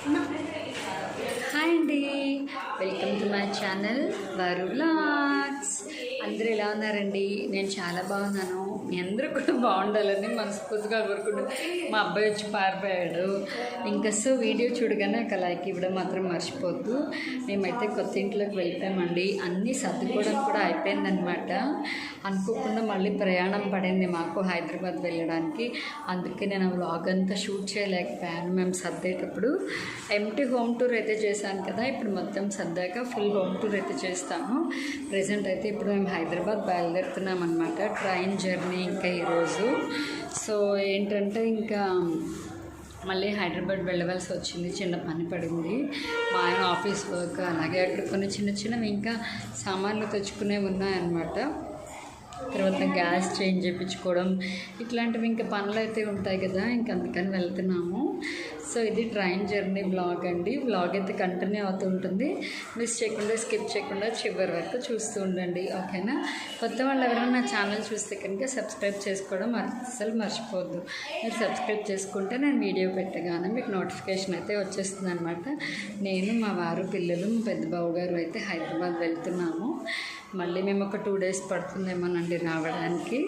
Hi అండి, welcome to my channel వరు vlogs. అందరూ ఎలా ఉన్నారండి? నేను చాలా బాగున్నాను. మీ అందరూ కూడా బాగుండాలని మనస్ఫూర్తిగా కోరుకుంటున్నాను. మా అబ్బాయి వచ్చి పారిపోయాడు. ఇంకా వీడియో చూడగానే ఒక లైక్ ఇవ్వడం మాత్రం మర్చిపోద్దు. మేమైతే కొత్త ఇంట్లోకి వెళ్ళిపోయామండి. అన్నీ సర్దుకోవడం కూడా అయిపోయిందనమాట. అనుకోకుండా మళ్ళీ ప్రయాణం పడింది మాకు హైదరాబాద్ వెళ్ళడానికి. అందుకే నేను ఆ వ్లాగ్ అంతా షూట్ చేయలేకపోయాను. మేము సర్దేటప్పుడు ఎంటీ హోమ్ టూర్ అయితే చేశాను కదా, ఇప్పుడు మొత్తం సర్దాక ఫుల్ హోమ్ టూర్ అయితే చేస్తాను. ప్రజెంట్ అయితే ఇప్పుడు మేము హైదరాబాద్ బయలుదేరుతున్నాం అనమాట. ట్రైన్ జర్నీ ఇంకా ఈరోజు. ఏంటంటే ఇంకా మళ్ళీ హైదరాబాద్ వెళ్ళవలసి వచ్చింది. చిన్న పని పడింది. మా ఆయన ఆఫీస్ వర్క్, అలాగే అక్కడ కొన్ని చిన్నవి ఇంకా సామాన్లు తెచ్చుకునేవి ఉన్నాయన్నమాట. తర్వాత గ్యాస్ చేంజ్ చేయించుకోవడం, ఇట్లాంటివి ఇంకా పనులు అయితే ఉంటాయి కదా, ఇంక అందుకని వెళ్తున్నాము. ఇది ట్రైన్ జర్నీ బ్లాగ్ అండి. బ్లాగ్ అయితే కంటిన్యూ అవుతూ ఉంటుంది. మిస్ చేయకుండా, స్కిప్ చేయకుండా చివరి వరకు చూస్తూ ఉండండి, ఓకేనా? కొత్త వాళ్ళు ఎవరైనా నా ఛానల్ చూస్తే కనుక సబ్స్క్రైబ్ చేసుకోవడం అస్సలు మర్చిపోవద్దు. మీరు సబ్స్క్రైబ్ చేసుకుంటే నేను వీడియో పెట్టగానే మీకు నోటిఫికేషన్ అయితే వచ్చేస్తుంది అనమాట. నేను, మా వారు, పిల్లలు, మా పెద్ద బాబు గారు అయితే హైదరాబాద్ వెళ్తున్నాము. మళ్ళీ మేము ఒక 2 days పడుతుందేమోనండి రావడానికి.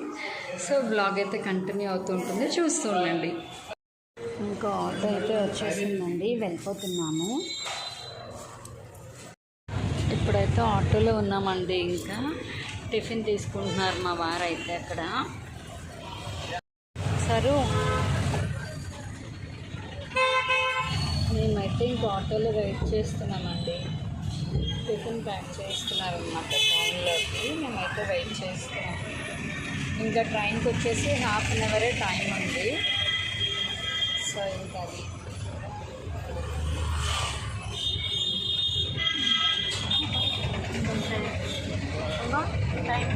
బ్లాగ్ అయితే కంటిన్యూ అవుతూ ఉంటుంది, చూస్తూ ఉండండి. ఇంకా ఆటో అయితే వచ్చేసిందండి, వెళ్ళిపోతున్నాము. ఇప్పుడైతే ఆటోలో ఉన్నామండి. ఇంకా టిఫిన్ తీసుకుంటున్నారు మా వారు అయితే అక్కడ. మేమైతే ఇంకా ఆటోలో వెయిట్ చేస్తున్నామండి. టిఫిన్ ప్యాక్ చేస్తున్నారు అన్నమాట ట్రైన్లోకి. మేమైతే వెయిట్ చేస్తున్నాం. ఇంకా ట్రైన్కి వచ్చేసి 1/2 hour టైం ఉంది. ఇంకా అది టైం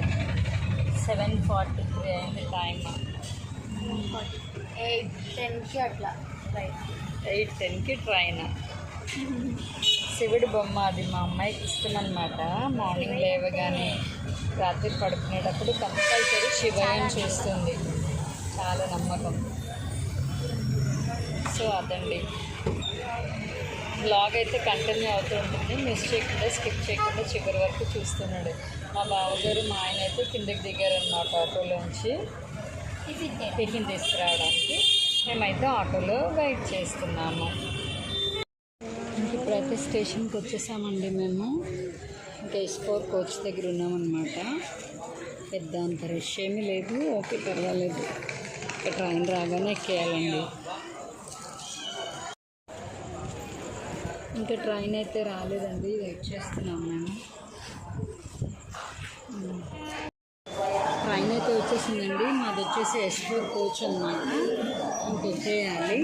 7:43 అయింది. టైం 8:10కి అట్లా ట్రైన్. 8:10కి ట్రైన్. శివుడి బొమ్మ అది మా అమ్మాయికి ఇష్టమన్నమాట. మార్నింగ్ లేవగానే రాత్రి పడుకునేటప్పుడు కంపల్సరీ శివయం చేస్తుంది, చాలా నమ్మకం. అదండి, బ్లాగ్ అయితే కంటిన్యూ అవుతూ ఉంటుంది. మిస్ చేయకుండా, స్కిప్ చేయకుండా చివరి వరకు చూస్తున్నాడు. మా బావగారు, మా ఆయన అయితే కిందకి దిగారన్నమాట ఆటోలోంచి టిఫిన్ తీసుకురావడానికి. మేమైతే ఆటోలో వెయిట్ చేస్తున్నాము. ఇప్పుడైతే స్టేషన్కి వచ్చేసామండి మేము. ఇంకా S4 కోచ్ దగ్గర ఉన్నామన్నమాట. పెద్ద అంత రష్ ఏమీ లేదు, ఓకే పర్వాలేదు. ఇంకా ట్రైన్ రాగానే ఎక్కేయాలండి. ఇంకా ట్రైన్ అయితే రాలేదండి, వెయిట్ చేస్తున్నాం మేము. ట్రైన్ అయితే వచ్చేసిందండి. మాది వచ్చేసి S4 కోచ్ అన్నమాట. ఇంకెక్కేయాలి.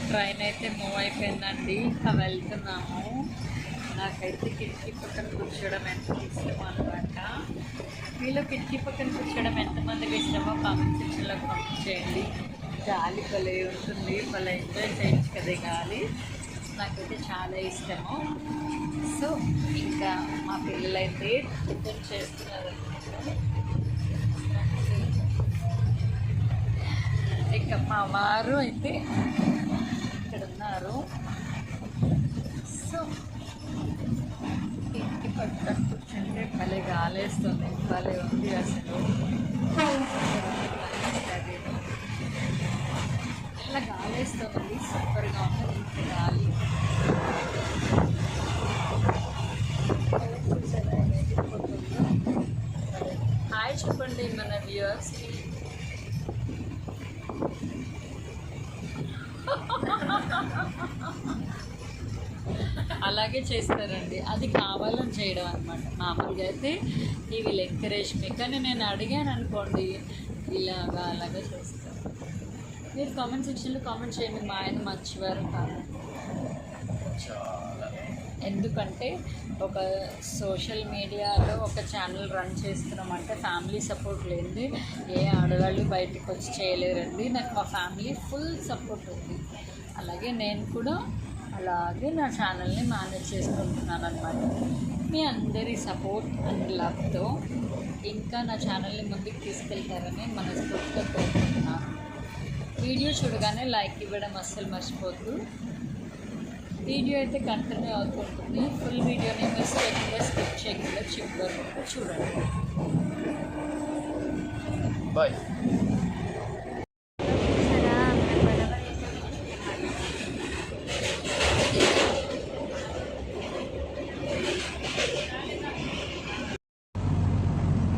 ట్రైన్ అయితే మూవ్ అయిపోయిందండి. ఇంకా వెళ్తున్నాము. నాకైతే కిటికీ పక్కన కూర్చోవడం ఎంత ఇష్టం అనమాట. మీలో కిటికీ పక్కన కూర్చోవడం ఎంతమందికి ఇష్టమో కామెంట్ సెక్షన్లో కామెంట్ చేయండి. గాలి భలే ఉంటుంది, భలే ఎంజాయ్ చేయొచ్చు కదా గాలి. నాకైతే చాలా ఇష్టము. ఇంకా మా పిల్లలైతే టిఫిన్ చేస్తున్నారు. ఇంకా మా వారు అయితే ఇక్కడ ఉన్నారు. ఇంటి పక్కన కూర్చుంటే భలే గాలేస్తుంది, భలే ఉంది అసలు. అలా గాలేస్తుంది, సూపర్గా ఉంటుంది ఇంత గాలి. హాయ్ చెప్పండి మన వ్యూవర్స్కి. అలాగే చేస్తారండి, అది కావాలని చేయడం అనమాట. మామూలుగా అయితే వీళ్ళు ఎంకరేజ్ మీ, కానీ నేను అడిగాను అనుకోండి అలాగా చేస్తారు. మీరు కామెంట్ సెక్షన్లో కామెంట్ చేయండి, మా ఆయన మంచివారు కాదు. ఎందుకంటే ఒక సోషల్ మీడియాలో ఒక ఛానల్ రన్ చేస్తున్నామంటే ఫ్యామిలీ సపోర్ట్ లేనిది ఏ ఆడవాళ్ళు బయటకు వచ్చి చేయలేరండి. నాకు మా ఫ్యామిలీ ఫుల్ సపోర్ట్ ఉంది. అలాగే నేను కూడా అలాగే నా ఛానల్ని మేనేజ్ చేసుకుంటున్నాను అనమాట. మీ అందరి సపోర్ట్ అండ్ లవ్తో ఇంకా నా ఛానల్ని ముందుకు తీసుకెళ్తారని మనస్ఫూర్తిగా కోరుకుంటున్నాను. వీడియో చూడగానే లైక్ ఇవ్వడం అస్సలు మర్చిపోద్దు. వీడియో అయితే కంటిన్యూ అవుతుంటుంది. ఫుల్ వీడియోని మిస్ చేయకుండా స్కిప్ చేయకుండా చివరి వరకు చూడండి. బాయ్.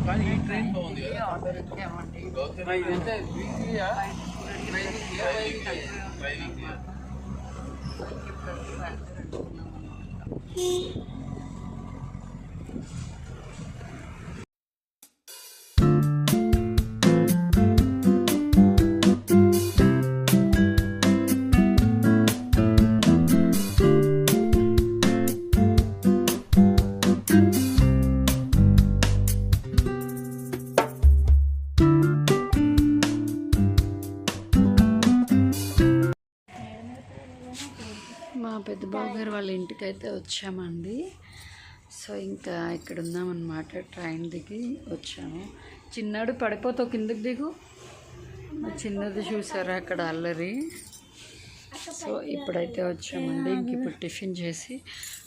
కానీ ఈ ట్రైన్ బాగుంది కదా. ఆర్డర్ ఇచ్చామండి. ఇదంటే వీక్లీయా ట్రైనింగ్ మా పెద్ద బాబు గారు వాళ్ళ ఇంటికి అయితే వచ్చామండి. సో ఇంకా ఇక్కడ ఉన్నామన్నమాట. ట్రైన్ దిగి వచ్చాము. చిన్నాడు పడిపోతావు, కిందకి దిగు. మా చిన్నది చూసారా అక్కడ అల్లరి. సో ఇప్పుడైతే వచ్చామండి. ఇంక ఇప్పుడు టిఫిన్ చేసి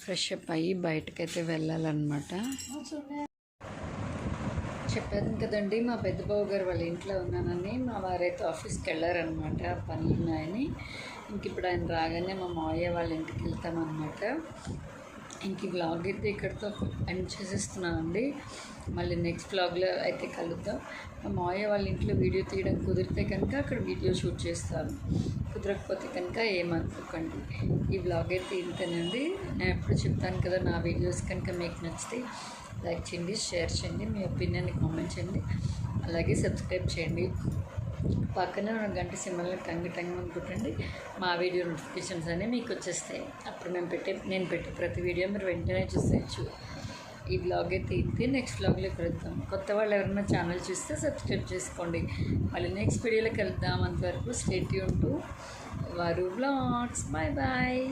ఫ్రెష్ అప్ అయ్యి బయటకైతే వెళ్ళాలన్నమాట. చెప్పాను కదండి మా పెద్ద బాబు గారు వాళ్ళ ఇంట్లో ఉన్నానని. మా వారైతే ఆఫీస్కి వెళ్ళారనమాట, పనులు ఉన్నాయని. ఇంక ఇప్పుడు ఆయన రాగానే మా మావయ్య వాళ్ళ ఇంటికి వెళ్తామన్నమాట. ఇంక ఈ వ్లాగ్ అయితే ఇక్కడితో ఎండ్ చేసేస్తున్నానండి. మళ్ళీ నెక్స్ట్ వ్లాగ్లో అయితే కలుద్దాం. మా మావయ్య వాళ్ళ ఇంట్లో వీడియో తీయడం కుదిరితే కనుక అక్కడ వీడియో షూట్ చేస్తాను, కుదరకపోతే కనుక ఏమనుకోకండి. ఈ వ్లాగ్ అయితే ఇంతేనండి. నేను ఎప్పుడు చెప్తాను కదా, నా వీడియోస్ కనుక మీకు నచ్చితే లైక్ చేయండి, షేర్ చేయండి, మీ ఒపీనియన్ని కామెంట్ చేయండి, అలాగే సబ్స్క్రైబ్ చేయండి. పక్కనే ఉన్న గంట సింబల్ని టంగ్ అనుకుంటండి. మా వీడియో నోటిఫికేషన్స్ అనేవి మీకు వచ్చేస్తాయి. అప్పుడు నేను పెట్టే ప్రతి వీడియో మీరు వెంటనే చూసేయచ్చు. ఈ వ్లాగ్ అయితే ఇంతే. నెక్స్ట్ వ్లాగ్లో కలుద్దాం. కొత్త వాళ్ళు ఎవరైనా ఛానల్ చూస్తే సబ్స్క్రైబ్ చేసుకోండి. మళ్ళీ నెక్స్ట్ వీడియోలో కలుద్దాం. అంతవరకు stay tune to Varu vlogs. Bye bye.